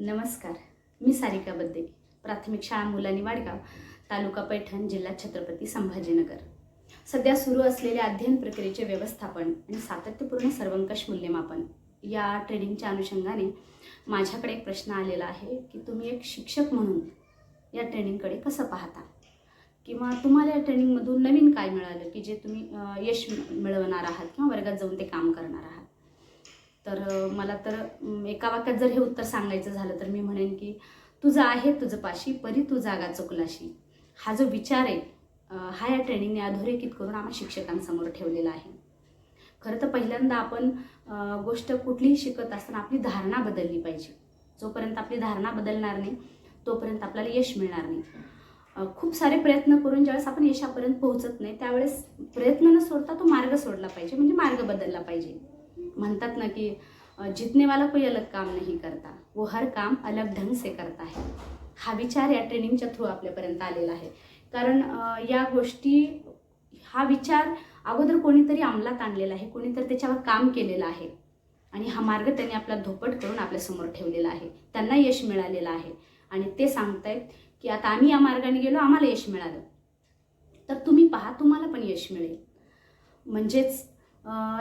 नमस्कार. मी सारिका बद्दे, प्राथमिक शाळा मुलांनी वाडगाव, तालुका पैठण, जिल्हा छत्रपती संभाजीनगर. सध्या सुरू असलेल्या अध्ययन प्रक्रियेचे व्यवस्थापन आणि सातत्यपूर्ण सर्वंकष मूल्यमापन या ट्रेनिंगच्या अनुषंगाने माझ्याकडे एक प्रश्न आलेला आहे की तुम्ही एक शिक्षक म्हणून या ट्रेनिंगकडे कसं पाहता, किंवा तुम्हाला या ट्रेनिंगमधून नवीन काय मिळालं की जे तुम्ही यश मिळवणार आहात किंवा वर्गात जाऊन ते काम करणार आहात. तर मला तर एका वाक्यात जर हे उत्तर सांगायचं झालं तर मी म्हणेन की तुझं आहे तुझं पाशी परी तू जागा चुकलाशी. हा जो विचार आहे हा या ट्रेनिंगने अधोरेखित करून आम्हा शिक्षकांसमोर ठेवलेला आहे. खरं तर पहिल्यांदा आपण गोष्ट कुठलीही शिकत असताना आपली धारणा बदलली पाहिजे. जोपर्यंत आपली धारणा बदलणार नाही तोपर्यंत आपल्याला यश मिळणार नाही. खूप सारे प्रयत्न करून ज्यावेळेस आपण यशापर्यंत पोहोचत नाही त्यावेळेस प्रयत्न न सोडता तो मार्ग सोडला पाहिजे, म्हणजे मार्ग बदलला पाहिजे. म्हणतात ना की जितने वाला कोई अलग काम नहीं करता वो हर काम अलग ढंग से करता है. हा विचार या ट्रेनिंगच्या थ्रू आपल्यापर्यंत आलेला आहे. कारण या गोष्टी हा विचार अगोदर कोणीतरी अंमलात आणलेला आहे, कोणीतरी त्याच्यावर काम केलेलं आहे आणि हा मार्ग त्यांनी आपला धोपट करून आपल्यासमोर ठेवलेला आहे. त्यांना यश मिळालेलं आहे आणि ते सांगतायत की आता आम्ही या मार्गाने गेलो, आम्हाला यश मिळालं, तर तुम्ही पहा तुम्हाला पण यश मिळेल. म्हणजेच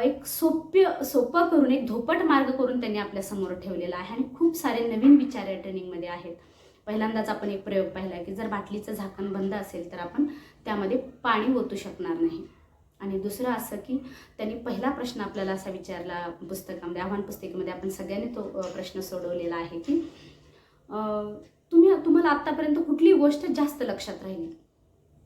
एक सोपं करून एक धोपट मार्ग करून त्यांनी आपल्यासमोर ठेवलेला आहे आणि खूप सारे नवीन विचार या ट्रेनिंगमध्ये आहेत. पहिल्यांदाच आपण एक प्रयोग पाहिला की जर बाटलीचं झाकण बंद असेल तर आपण त्यामध्ये पाणी ओतू शकणार नाही. आणि दुसरं असं की त्यांनी पहिला प्रश्न आपल्याला असा विचारला पुस्तकामध्ये, आव्हान पुस्तिकेमध्ये आपण सगळ्यांनी तो प्रश्न सोडवलेला आहे की तुम्हाला आत्तापर्यंत कुठली गोष्ट जास्त लक्षात राहिली,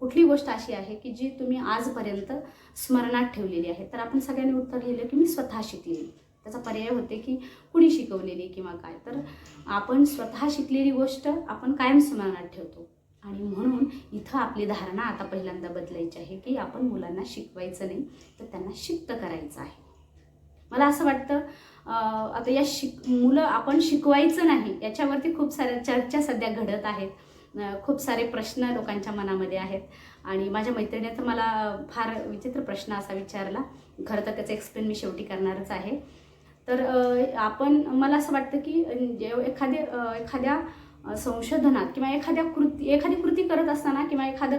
कुठली गोष्ट अशी आहे की जी तुम्ही आजपर्यंत स्मरणात ठेवलेली आहे. तर आपण सगळ्यांनी उत्तर लिहिलं की मी स्वतः शिकलेली. त्याचा पर्याय होते की कुणी शिकवलेली किंवा काय. तर आपण स्वतः शिकलेली गोष्ट आपण कायम स्मरणात ठेवतो आणि म्हणून इथं आपली धारणा आता पहिल्यांदा बदलायची आहे की आपण मुलांना शिकवायचं नाही तर त्यांना शिक्त करायचं आहे. मला असं वाटतं आता या मुलं आपण शिकवायचं नाही याच्यावरती खूप साऱ्या चर्चा सध्या घडत आहेत. खूप सारे प्रश्न लोकांच्या मनामध्ये आहेत आणि माझ्या मैत्रिणीने तर मला फार विचित्र प्रश्न असा विचारला. खरं तर त्याचं एक्सप्लेन मी शेवटी करणारच आहे. तर मला असं वाटतं की एखाद्या संशोधनात किंवा एखादी कृती करत असताना किंवा एखादं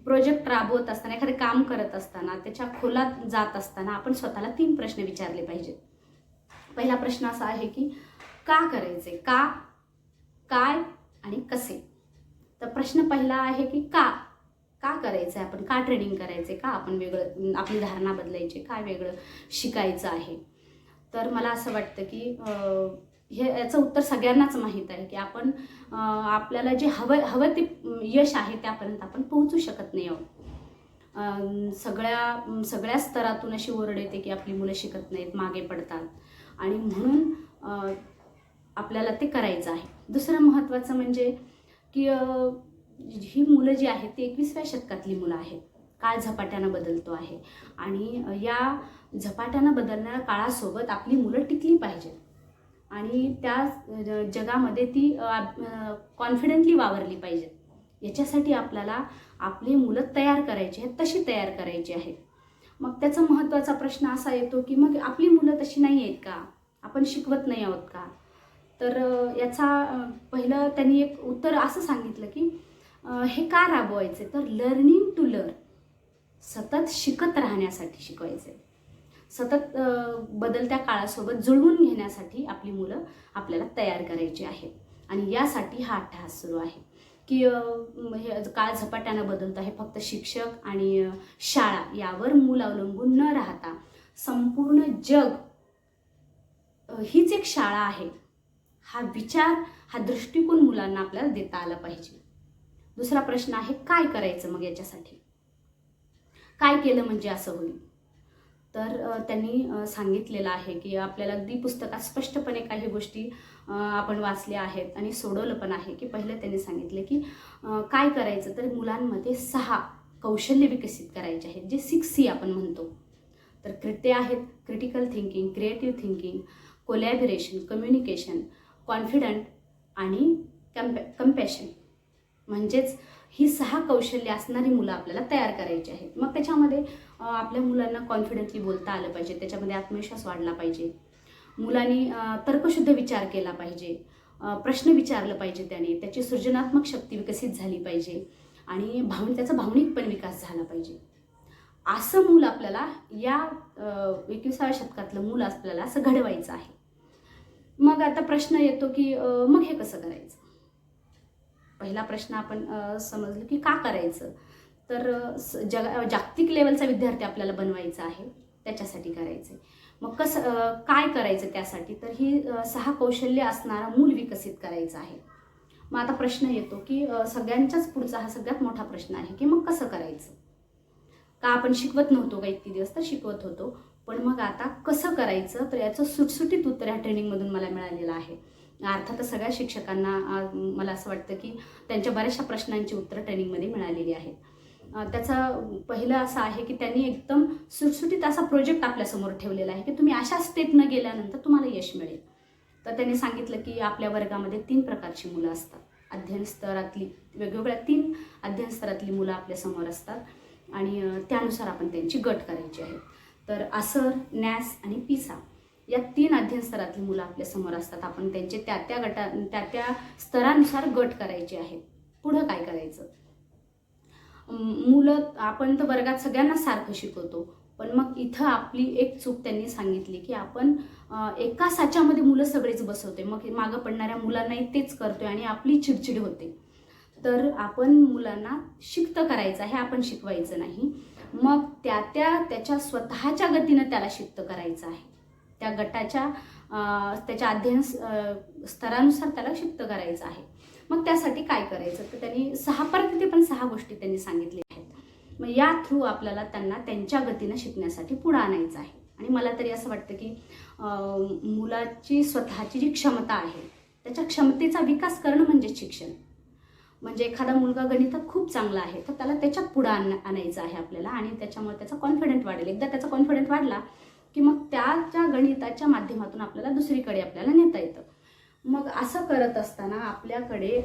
प्रोजेक्ट राबवत असताना, एखादं काम करत असताना, त्याच्या खोलात जात असताना आपण स्वतःला 3 प्रश्न विचारले पाहिजेत. पहिला प्रश्न असा आहे की का करायचे, का, काय आणि कसे. तर प्रश्न पहिला आहे की का करायचं आहे, आपण का ट्रेनिंग करायचे, का आपण वेगळं आपली धारणा बदलायची, काय वेगळं शिकायचं आहे. तर मला असं वाटतं की याचं उत्तर सगळ्यांनाच माहीत आहे की आपण आपल्याला जे हवं ते यश आहे त्यापर्यंत आपण पोहोचू शकत नाही आहोत. सगळ्या स्तरातून अशी ओरड येते की आपली मुलं शिकत नाहीत, मागे पडतात आणि म्हणून आपल्याला ते करायचं आहे. दुसरं महत्त्वाचं म्हणजे की ही मुलं जी आहेत ती 21व्या शतकातली मुलं आहेत. काळ झपाट्यानं बदलतो आहे आणि या झपाट्यानं बदलणाऱ्या काळासोबत आपली मुलं टिकली पाहिजेत आणि त्या जगामध्ये ती कॉन्फिडेंटली वावरली पाहिजेत. याच्यासाठी आपल्याला आपली मुलं तयार करायची आहेत, तशी तयार करायची आहेत. मग त्याचा महत्त्वाचा प्रश्न असा येतो की मग आपली मुलं तशी नाही आहेत का, आपण शिकवत नाही आहोत का. तर याचा पहिलं त्यांनी एक उत्तर असं सांगितलं की हे का राबवायचे, तर लर्निंग टू लर्न, सतत शिकत राहण्यासाठी शिकवायचे. सतत बदलत्या काळासोबत जुळवून घेण्यासाठी आपली मुलं आपल्याला तयार करायची आहेत आणि यासाठी हा अट्टहास सुरू आहे की हे काळ झपाट्यानं बदलत आहे. फक्त शिक्षक आणि शाळा यावर मूल अवलंबून न राहता संपूर्ण जग हीच एक शाळा आहे, हा विचार, हा दृष्टिकोन मुलांना आपल्याला देता आला पाहिजे. दुसरा प्रश्न आहे काय करायचं, मग याच्यासाठी काय केलं म्हणजे असं होईल. तर त्यांनी सांगितलेलं आहे की आपल्याला अगदी पुस्तकात स्पष्टपणे काही गोष्टी आपण वाचल्या आहेत आणि सोडवलं पण आहे. की पहिलं त्यांनी सांगितलं की काय करायचं, तर मुलांमध्ये 6 कौशल्य विकसित करायचे आहेत, जे 6C आपण म्हणतो. तर ते आहेत critical thinking, creative thinking, collaboration, communication, confident आणि कंपॅशन. म्हणजेच ही 6 कौशल्य असणारी मुलं आपल्याला तयार करायची आहेत. मग त्याच्यामध्ये आपल्या मुलांना कॉन्फिडंटली बोलता आलं पाहिजे, त्याच्यामध्ये आत्मविश्वास वाढला पाहिजे, मुलांनी तर्कशुद्ध विचार केला पाहिजे, प्रश्न विचारलं पाहिजे, त्याची सृजनात्मक शक्ती विकसित झाली पाहिजे आणि त्याचा भावनिकपण विकास झाला पाहिजे. असं मूल आपल्याला या 21व्या शतकातलं मूल आपल्याला असं घडवायचं आहे. मग आता प्रश्न येतो की मग हे कसं करायचं. पहिला प्रश्न आपण समजलं की का करायचं, तर जागतिक लेवलचा विद्यार्थी आपल्याला बनवायचा आहे, त्याच्यासाठी करायचं. मग कसं काय करायचं त्यासाठी, तर ही 6 कौशल्य असणारा मूल विकसित करायचं आहे. मग आता प्रश्न येतो की सगळ्यांच्याच पुढचा हा सगळ्यात मोठा प्रश्न आहे की मग कसं करायचं. का आपण शिकवत नव्हतो का इतकी दिवस, तर शिकवत होतो, पण मग आता कसं करायचं, तर याचं सुटसुटीत उत्तर ह्या ट्रेनिंगमधून मला मिळालेलं आहे. अर्थातच सगळ्या शिक्षकांना मला असं वाटतं की त्यांच्या बऱ्याचशा प्रश्नांची उत्तरं ट्रेनिंगमध्ये मिळालेली आहेत. त्याचं पहिलं असं आहे की त्यांनी एकदम सुटसुटीत असा प्रोजेक्ट आपल्यासमोर ठेवलेला आहे की तुम्ही अशा स्टेपनं गेल्यानंतर तुम्हाला यश मिळेल. तर त्यांनी सांगितलं की आपल्या वर्गामध्ये 3 प्रकारची मुलं असतात. अध्ययन स्तरातली वेगवेगळ्या 3 अध्ययन स्तरातली मुलं आपल्यासमोर असतात आणि त्यानुसार आपण त्यांची गट करायची आहे. तर आसर, नॅस आणि पिसा या 3 अध्ययन स्तरातली मुलं आपल्यासमोर असतात. आपण त्यांचे त्या स्तरानुसार गट करायचे आहेत. पुढं काय करायचं. मुलं आपण तर वर्गात सगळ्यांना सारखं शिकवतो, पण मग इथं आपली एक चूक त्यांनी सांगितली की आपण एका साच्यामध्ये मुलं सगळेच बसवते, मग मागं पडणाऱ्या मुलांनाही तेच करतोय आणि आपली चिडचिड होते. तर आपण मुलांना शिकतं करायचं आहे, आपण शिकवायचं नाही. मग त्याच्या स्वतःच्या गतीनं त्याला शिकतं करायचं आहे. त्या गटाच्या त्याच्या अध्ययन स्तरानुसार त्याला शिकतं करायचं आहे. मग त्यासाठी काय करायचं, तर त्यांनी 6 गोष्टी त्यांनी सांगितल्या आहेत. मग या थ्रू आपल्याला त्यांना त्यांच्या गतीनं शिकण्यासाठी पुढं आणायचं आहे. आणि मला तरी असं वाटतं की मुलाची स्वतःची जी क्षमता आहे त्याच्या क्षमतेचा विकास करणं म्हणजे शिक्षण. म्हणजे एखादा मुलगा गणितात खूप चांगला आहे तर त्याला त्याच्यात पुढं आणायचं आहे आपल्याला आणि त्याच्यामुळे त्याचा कॉन्फिडंट वाढेल. एकदा त्याचा कॉन्फिडंट वाढला की मग त्याच्या गणिताच्या माध्यमातून आपल्याला दुसरीकडे आपल्याला नेता येतं. मग असं करत असताना आपल्याकडे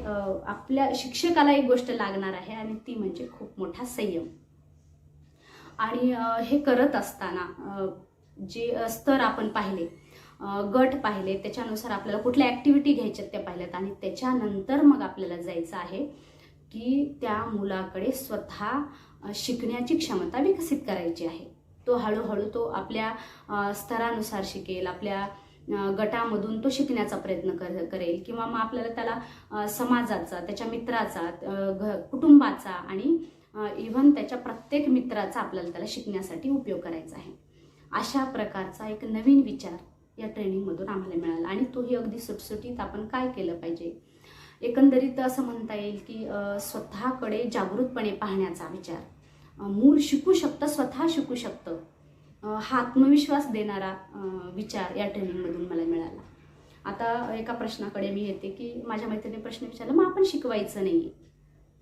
आपल्या शिक्षकाला एक गोष्ट लागणार आहे आणि ती म्हणजे खूप मोठा संयम. आणि हे करत असताना जे स्तर आपण पाहिले, गट पाहिले, त्याच्यानुसार आपल्याला कुठल्या ॲक्टिव्हिटी घ्यायच्यात त्या पाहिल्यात आणि त्याच्यानंतर मग आपल्याला जायचं आहे की त्या मुलाकडे स्वतः शिकण्याची क्षमता विकसित करायची आहे. तो हळूहळू तो आपल्या स्तरानुसार शिकेल, आपल्या गटामधून तो शिकण्याचा प्रयत्न करेल किंवा मग आपल्याला त्याला समाजाचा, त्याच्या मित्राचा, कुटुंबाचा आणि इव्हन त्याच्या प्रत्येक मित्राचा आपल्याला त्याला शिकण्यासाठी उपयोग करायचा आहे. अशा प्रकारचा एक नवीन विचार या ट्रेनिंगमधून आम्हाला मिळाला आणि तोही अगदी सुटसुटीत आपण काय केलं पाहिजे. एकंदरीत असं म्हणता येईल की स्वतःकडे जागृतपणे पाहण्याचा विचार. मूल शिकू शकतं, स्वतः शिकू शकतं, हा आत्मविश्वास देणारा विचार या ट्रेनिंगमधून मला मिळाला. आता एका प्रश्नाकडे मी येते की माझ्या मैत्रिणीने प्रश्न विचारला, मग आपण शिकवायचं नाही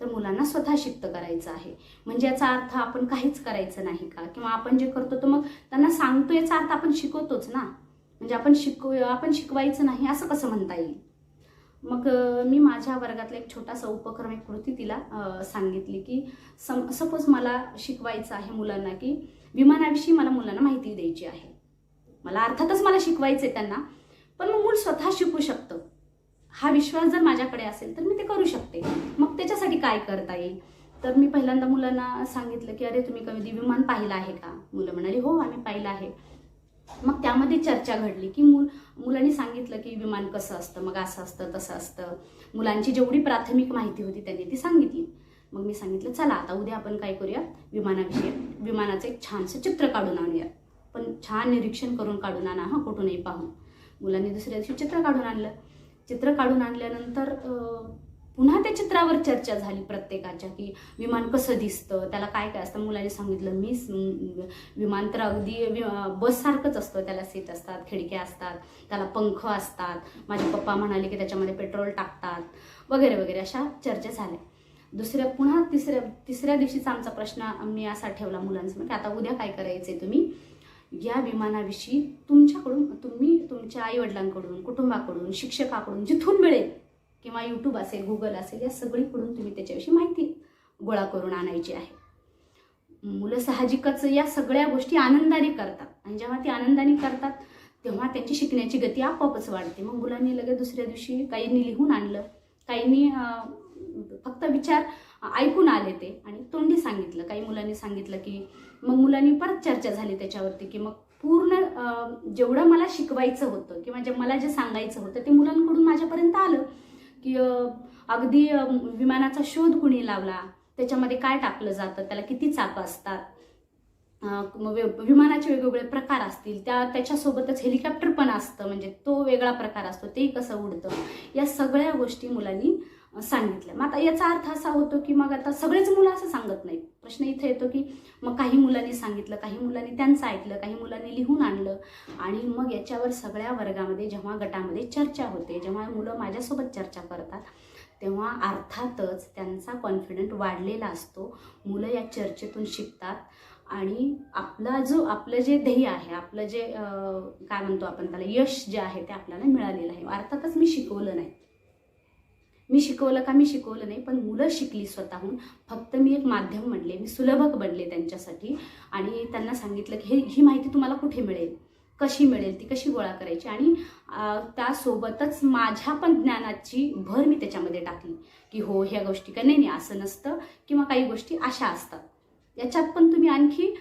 तर मुलांना स्वतः शिकतं करायचं आहे, म्हणजे याचा अर्थ आपण काहीच करायचं नाही का, किंवा आपण जे करतो तर मग त्यांना सांगतो याचा अर्थ आपण शिकवतोच ना, म्हणजे आपण शिकवायचं नाही असं कसं म्हणता येईल. मग मी माझ्या वर्गातला एक छोटासा उपक्रम, एक कृती तिला सांगितली की सपोज मला शिकवायचं आहे मुलांना की विमानाविषयी मला मुलांना माहिती द्यायची आहे. मला अर्थातच मला शिकवायचं आहे त्यांना, पण मग मूल स्वतः शिकू शकतं हा विश्वास जर माझ्याकडे असेल तर मी ते करू शकते. मग त्याच्यासाठी काय करता येईल, तर मी पहिल्यांदा मुलांना सांगितलं की अरे तुम्ही कधी विमान पाहिलं आहे का. मुलं म्हणाली हो आम्ही पाहिलं आहे. मग त्यामध्ये चर्चा घडली की मुलांनी सांगितलं की विमान कसं असतं, मग असं असतं तसं असतं. मुलांची जेवढी प्राथमिक माहिती होती त्यांनी ती सांगितली. मग मी सांगितलं चला आता उद्या आपण काय करूया, विमानाचं एक छानसं चित्र काढून आणूया, पण छान निरीक्षण करून काढून आणा हा, कुठूनही पाहून. मुलांनी दुसऱ्या दिवशी चित्र काढून आणलं. चित्र काढून आणल्यानंतर पुन्हा त्या चित्रावर चर्चा झाली प्रत्येकाच्या की विमान कसं दिसतं, त्याला काय काय असतं. मुलांनी सांगितलं विमान तर अगदी बससारखंच असतं, त्याला सीट असतात, खिडक्या असतात, त्याला पंख असतात. माझे पप्पा म्हणाले की त्याच्यामध्ये पेट्रोल टाकतात वगैरे वगैरे, अशा चर्चा झाल्या. पुन्हा तिसऱ्या दिवशीचा आमचा प्रश्न मी असा ठेवला मुलांसमोर की आता उद्या काय करायचंय, तुम्ही या विमानाविषयी तुम्ही तुमच्या आईवडिलांकडून, कुटुंबाकडून, शिक्षकाकडून जिथून मिळेल किंवा यूट्यूब असेल, गुगल असेल, या सगळीकडून तुम्ही त्याच्याविषयी माहिती गोळा करून आणायची आहे. मुलं साहजिकच या सगळ्या गोष्टी आनंदाने करतात आणि जेव्हा ती आनंदाने करतात तेव्हा त्यांची शिकण्याची गती आपोआपच वाढते. मग मुलांनी लगेच दुसऱ्या दिवशी काहींनी लिहून आणलं, काहींनी फक्त विचार ऐकून आले ते आणि तोंडी सांगितलं. काही मुलांनी सांगितलं की मग मुलांनी परत चर्चा झाली त्याच्यावरती की मग पूर्ण जेवढं मला शिकवायचं होतं किंवा मला जे सांगायचं होतं ते मुलांकडून माझ्यापर्यंत आलं की अगदी विमानाचा शोध कुणी लावला, त्याच्यामध्ये काय टाकलं जातं, त्याला किती चाकं असतात, विमानाचे वेगवेगळे प्रकार असतील, त्याच्यासोबतच हेलिकॉप्टर पण असतं, म्हणजे तो वेगळा प्रकार असतो, ते कसं उडतं, या सगळ्या गोष्टी मुलांनी सांगितल्या. मग आता याचा अर्थ असा होतो की मग आता सगळेच मुलं असं सांगत नाहीत. प्रश्न इथे येतो की मग काही मुलांनी सांगितलं, काही मुलांनी त्यांचं ऐकलं, काही मुलांनी लिहून आणलं आणि मग याच्यावर सगळ्या वर्गामध्ये जेव्हा गटामध्ये चर्चा होते, जेव्हा मुलं माझ्यासोबत चर्चा करतात, तेव्हा अर्थातच त्यांचा कॉन्फिडंट वाढलेला असतो. मुलं या चर्चेतून शिकतात आणि आपलं जे ध्येय आहे, आपलं जे काय म्हणतो आपण त्याला, यश जे आहे ते आपल्याला मिळालेलं आहे. अर्थातच मी शिकवलं नाही, मी शिकवलं नाही, पण मुलं शिकली स्वतःहून. फक्त मी एक माध्यम बनले, मी सुलभक बनले त्यांच्यासाठी आणि त्यांना सांगितलं की ही माहिती तुम्हाला कुठे मिळेल, कशी मिळेल, ती कशी गोळा करायची आणि त्यासोबतच माझ्या पण ज्ञानाची भर मी त्याच्यामध्ये टाकली की हो ह्या गोष्टी का नाही असं नसतं किंवा काही गोष्टी अशा असतात, याच्यात पण तुम्ही आणखी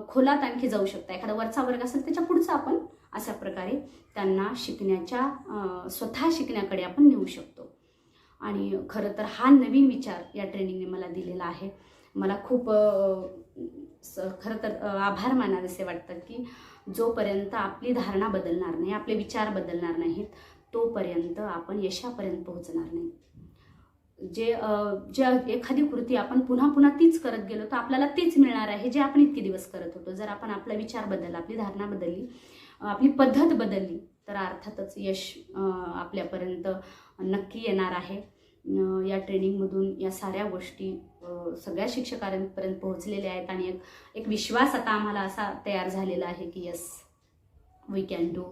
खोलात आणखी जाऊ शकता. एखादा वरचा वर्ग असेल त्याच्या पुढचा आपण अशा प्रकारे त्यांना स्वतः शिकण्याकडे आपण नेऊ शकतो. आणि खरं तर हा नवीन विचार या ट्रेनिंगने मला दिलेला आहे. मला खूप खरं तर आभार मानावेसे वाटतात की जोपर्यंत आपली धारणा बदलणार नाही, आपले विचार बदलणार नाहीत, तोपर्यंत आपण यशापर्यंत पोहोचणार नाही. जे एखादी कृती आपण पुन्हा पुन्हा तीच करत गेलो तर आपल्याला तेच मिळणार आहे जे आपण इतके दिवस करत होतो. जर आपण आपला विचार बदलला, आपली धारणा बदलली, आपली पद्धत बदलली तर अर्थातच यश आपल्यापर्यंत नक्की येणार आहे. या ट्रेनिंगमधून या साऱ्या गोष्टी सगळ्या शिक्षकांपर्यंत पोहोचलेल्या आहेत आणि एक विश्वास आता आम्हाला असा तयार झालेला आहे की yes we can do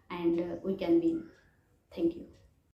and we can win. Thank you.